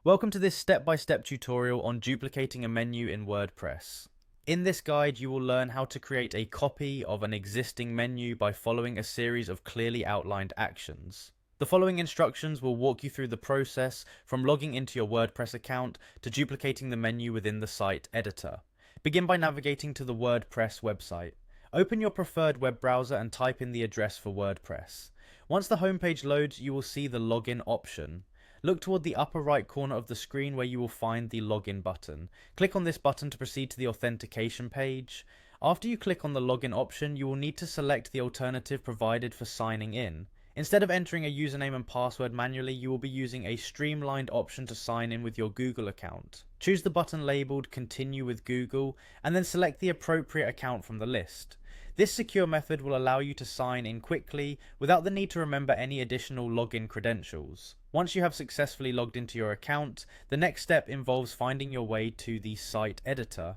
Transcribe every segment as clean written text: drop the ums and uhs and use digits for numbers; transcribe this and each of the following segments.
Welcome to this step-by-step tutorial on duplicating a menu in WordPress. In this guide, you will learn how to create a copy of an existing menu by following a series of clearly outlined actions. The following instructions will walk you through the process from logging into your WordPress account to duplicating the menu within the site editor. Begin by navigating to the WordPress website. Open your preferred web browser and type in the address for WordPress. Once the homepage loads, you will see the login option. Look toward the upper right corner of the screen where you will find the login button. Click on this button to proceed to the authentication page. After you click on the login option, you will need to select the alternative provided for signing in. Instead of entering a username and password manually, you will be using a streamlined option to sign in with your Google account. Choose the button labeled Continue with Google and then select the appropriate account from the list. This secure method will allow you to sign in quickly without the need to remember any additional login credentials. Once you have successfully logged into your account, the next step involves finding your way to the site editor.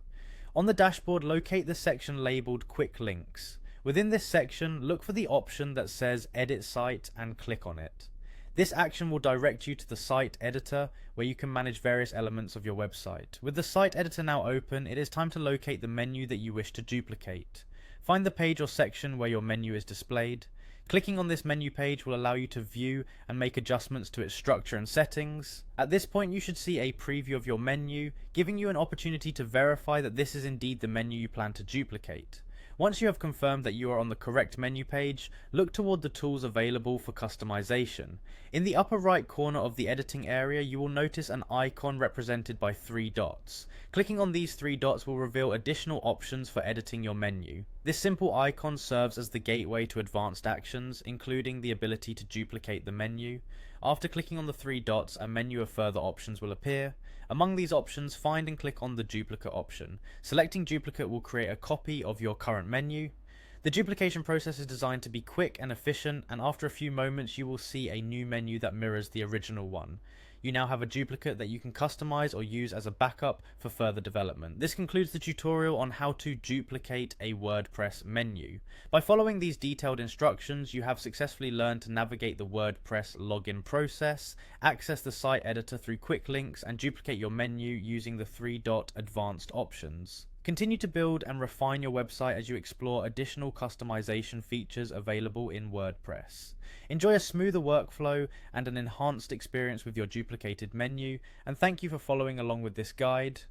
On the dashboard, locate the section labeled Quick Links. Within this section, look for the option that says Edit Site and click on it. This action will direct you to the site editor where you can manage various elements of your website. With the site editor now open, it is time to locate the menu that you wish to duplicate. Find the page or section where your menu is displayed. Clicking on this menu page will allow you to view and make adjustments to its structure and settings. At this point, you should see a preview of your menu, giving you an opportunity to verify that this is indeed the menu you plan to duplicate. Once you have confirmed that you are on the correct menu page, look toward the tools available for customization. In the upper right corner of the editing area, you will notice an icon represented by 3 dots. Clicking on these 3 dots will reveal additional options for editing your menu. This simple icon serves as the gateway to advanced actions, including the ability to duplicate the menu. After clicking on the 3 dots, a menu of further options will appear. Among these options, find and click on the duplicate option. Selecting duplicate will create a copy of your current menu. The duplication process is designed to be quick and efficient, and after a few moments you will see a new menu that mirrors the original one. You now have a duplicate that you can customize or use as a backup for further development. This concludes the tutorial on how to duplicate a WordPress menu. By following these detailed instructions, you have successfully learned to navigate the WordPress login process, access the site editor through quick links, and duplicate your menu using the 3-dot advanced options. Continue to build and refine your website as you explore additional customization features available in WordPress. Enjoy a smoother workflow and an enhanced experience with your duplicated menu, and thank you for following along with this guide.